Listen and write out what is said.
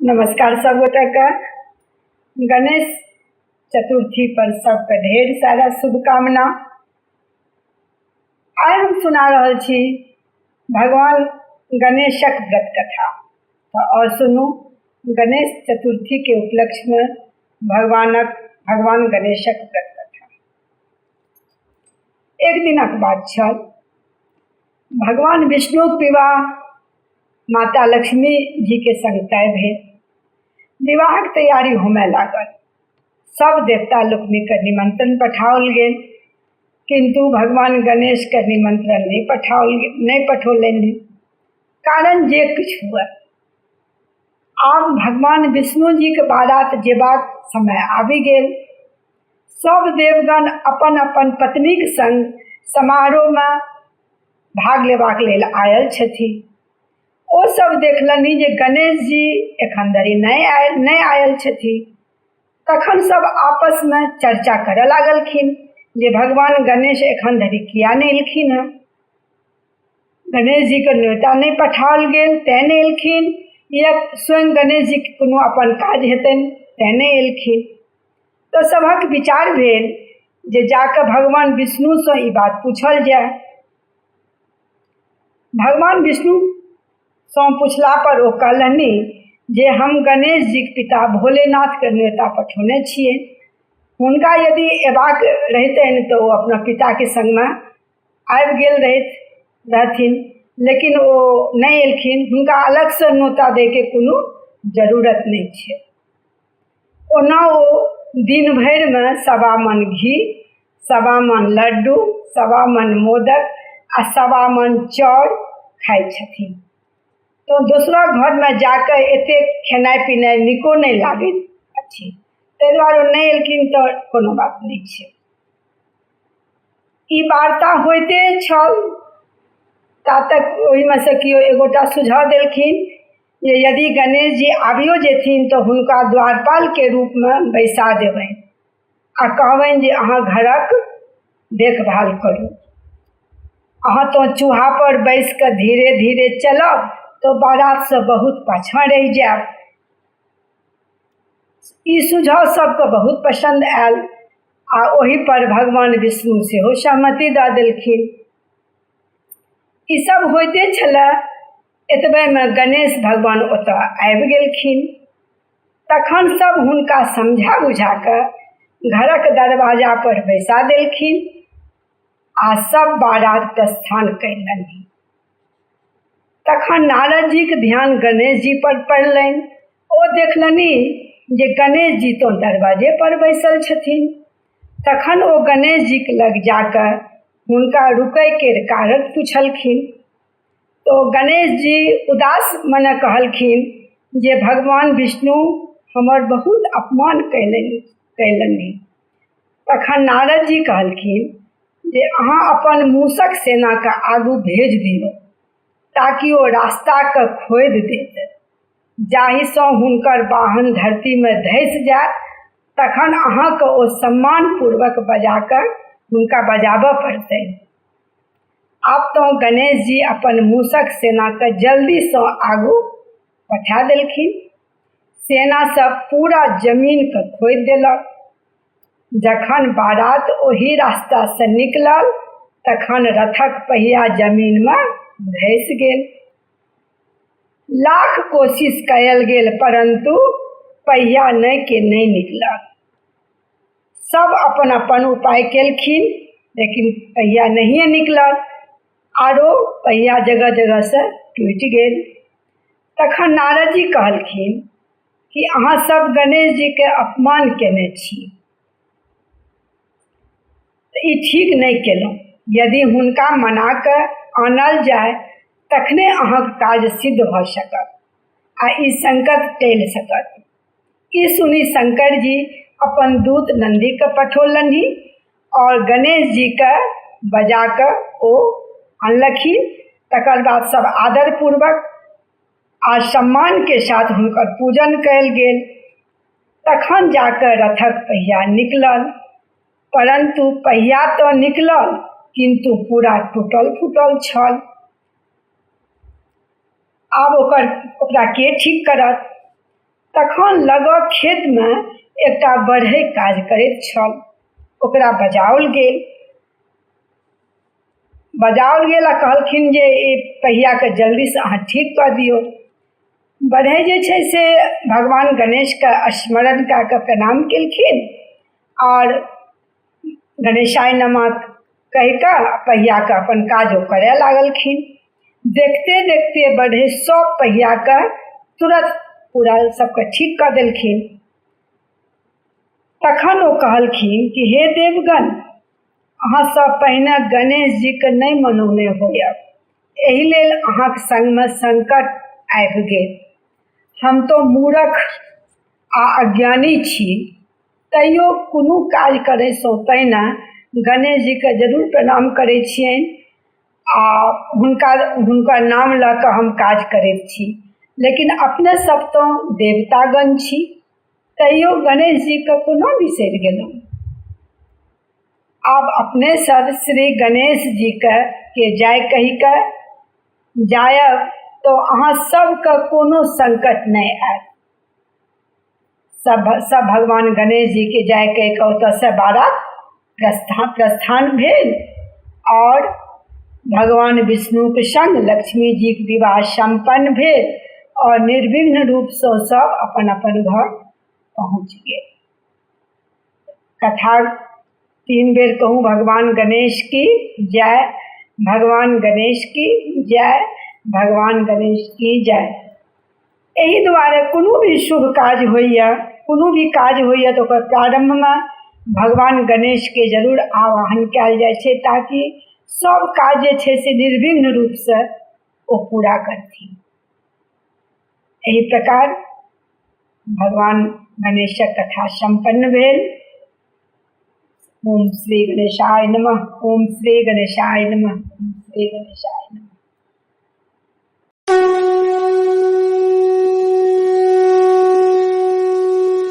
नमस्कार सब गोटा का। गणेश चतुर्थी पर सबके ढेर सारा शुभकामना। आज हम सुना रहा छी भगवान गणेशक व्रत कथा। तो और सुनू गणेश चतुर्थी के उपलक्ष्य में भगवान गणेशक व्रत कथा। एक दिनक बात छल। भगवान विष्णुक विवाह माता लक्ष्मी जी के संग तय भेल। विवाहक तैयारी होमे लागल। सब देवता लोकनि के निमंत्रण पठाओल गेल, किंतु भगवान गणेश के निमंत्रण नहीं पठौलनि। कारण जे कुछ हुआ। आब भगवान विष्णु जी के बारात जेबाक समय आबि गेल। सब देवगण अपन अपन पत्नीक संग समारोह में भाग लेबाक लेल आयल छथि। ओ सब देखलनि जे गणेश जी एखन धरि नहीं आयल छथि। तखन सब आपस में चर्चा करऽ लागलखिन जे भगवान गणेश एखन धरि किया नहीं एलखिन हैं। गणेश जी के न्योता नहीं पठाओल गेल तैं नहीं एलखिन, या स्वयं गणेश जी के कोनो अपन काज हेतनि तैं नहीं एलखिन। तो सबहक विचार भेल जे जाके भगवान विष्णु से ई बात पूछल जाय। भगवान विष्णु सौ पूछला पर ओ कहलनि जे हम गणेश जी के पिता भोलेनाथ के न्योता पठौने छियै। हुनका यदि एबाक रहतनि तो ओ अपना पिता के संग में आबि गेल रहथिन, लेकिन ओ नहीं एलखिन। हुनका अलग से न्योता दे के कोनो जरूरत नहीं छै। ओना ओ दिन भर में 1.25 मन घी, 1.25 मन लड्डू, 1.25 मन मोदक आ 1.25 मन चाउर खाइ छथिन। तो दूसरा घर में जाकर एते खेनाइ पिनाइ निको नहीं लागैत अछि, ताहि दुआरे नहीं एलखिन तो कोनो बात नहीं छै। ई वार्ता होइते छल ता तक ओहि में से कियो एगोटा सुझाव देलखिन जे यदि गणेश जी आबियो जेथिन तो हुनका द्वारपाल के रूप में बैसा देबनि आ कहबनि जे अहाँ घरक देखभाल करू। अहाँ तो चूहा पर बैस कर धीरे धीरे चलब तो बारात से बहुत पाछा रह जाब। ई सुझाव सबके बहुत पसंद आयल आ ओहि पर भगवान विष्णु सेहो सहमति दऽ देलखिन। ई सब होइते छलै। एतबे में गणेश भगवान ओतऽ आबि गेलखिन। तखन सब हुनका समझा बुझा कऽ घरक दरवाजा पर बैसा देलखिन आ सब बारात प्रस्थान कयलनि। तखन नारद जी के ध्यान गणेश जी पर पड़लनि। ओ देखलनि जे गणेश जी तो दरवाजे पर बैसल छथिन। तखन ओ गणेश जी के लग जाकर हुनका रुकै के कारण पूछलखिन। तो गणेश जी उदास मने कहलखिन जे भगवान विष्णु हमर बहुत अपमान कैलनि। तखन नारद जी कहलखिन जे अहाँ अपन मूसक सेना के आगू भेज दियौ ताकि ओ रास्ता के खोदि देत, जाहिसँ हुनकर वाहन धरती में धसि जाय। तखन अहाँके ओ सम्मान पूर्वक बजाकर हुनका बजाबऽ पड़तै। आब तो गणेश जी अपन मूसक सेना के जल्दी से आगू पठा देलखिन। सेना सब पूरा जमीन के खोदि देलक। जखन बारात ओही रास्ता से निकलल तखन रथक पहिया जमीन में धसि गेल। लाख कोशिश कयल गेल परंतु पहिया नहीं निकलल। सब अपन अपन उपाय केलखिन लेकिन पहिया नहीं निकलल, आरो पहिया जगह जगह से टूटि गेल। तखन नारद जी कहलखिन कि अहाँ सब गणेश जी के अपमान केने छी, ई ठीक नहीं केलहुँ। यदि हुनका मना कऽ आनल जाय तखने अहाँक काज सिद्ध भऽ सकत आ ई संकट टलि सकत। ई सुनी शंकर जी अपन दूत नंदी के पठौलनि और गणेश जी के बजा कऽ ओ अनलखिन। तकर बाद सब आदर पूर्वक आ सम्मान के साथ हुनकर पूजन कयल गेल। तखन जाकर रथक पहिया निकलल, परंतु पहिया तो निकलल किंतु पूरा टूटल फूटल छल। आब ओकरा के ठीक करत। तखन लगक खेतमे एकटा बढ़ई काज करैत छल। ओकरा बजाओल गेल आ कहलखिन जे ई पहियाके जल्दीसँ अहाँ ठीक कऽ दियौ। बढ़ई जे छै से भगवान गणेशके स्मरण कऽ कऽ प्रणाम केलखिन और गणेशाय नमः कहि कऽ पहियाके अपन काज ओ करय लागलखिन। देखते देखते बढ़ई सब पहियाके तुरंत पूरा सबके ठीक कऽ देलखिन। तखन ओ कहलखिन कि हे देवगण, अहाँ सब पहिने गणेश जीके नहि मनौने होयब, एहि लेल अहाँके संगमे संकट आबि गेल। हम तो मूर्ख आ अज्ञानी छी, तैयो कोनो काज करैसँ पहिने गणेश जीके जरूर प्रणाम करै छियनि आ हुनकर नाम लऽ कऽ हम काज करैत छी। लेकिन अपने सब तो देवतागण छी, तैयो गणेश जीके कोना बिसरि गेलहुँ। आब अपने सब श्री गणेश जीके जय कहि कऽ जायब तो अहाँ सबके कोनो संकट नहीं आयत। सब भगवान गणेश जी के जय कहि कऽ ओतऽसँ बारात प्रस्थान भेल और भगवान विष्णु के संग लक्ष्मी जी के विवाह संपन्न भेल और निर्विघ्न रूपसँ सब अपन अपन घर पहुँच गेल। कथा 3 बेर कहूँ भगवान गणेश की जय, भगवान गणेश की जय, भगवान गणेश की जय। एहि दुआरे कोनो भी शुभ काज होइए, कोनो भी काज होइए तऽ ओकर प्रारंभमे भगवान गणेश के जरूर आवाहन कयल जाइ छै, ताकि सब काज जे छै से निर्विघ्न रूपसँ ओ पूरा करथिन। एहि प्रकार भगवान गणेशक कथा संपन्न भेल। ओम श्री गणेशाय नमः, ओम श्री गणेशाय नमः, ओम श्री गणेशाय नमः।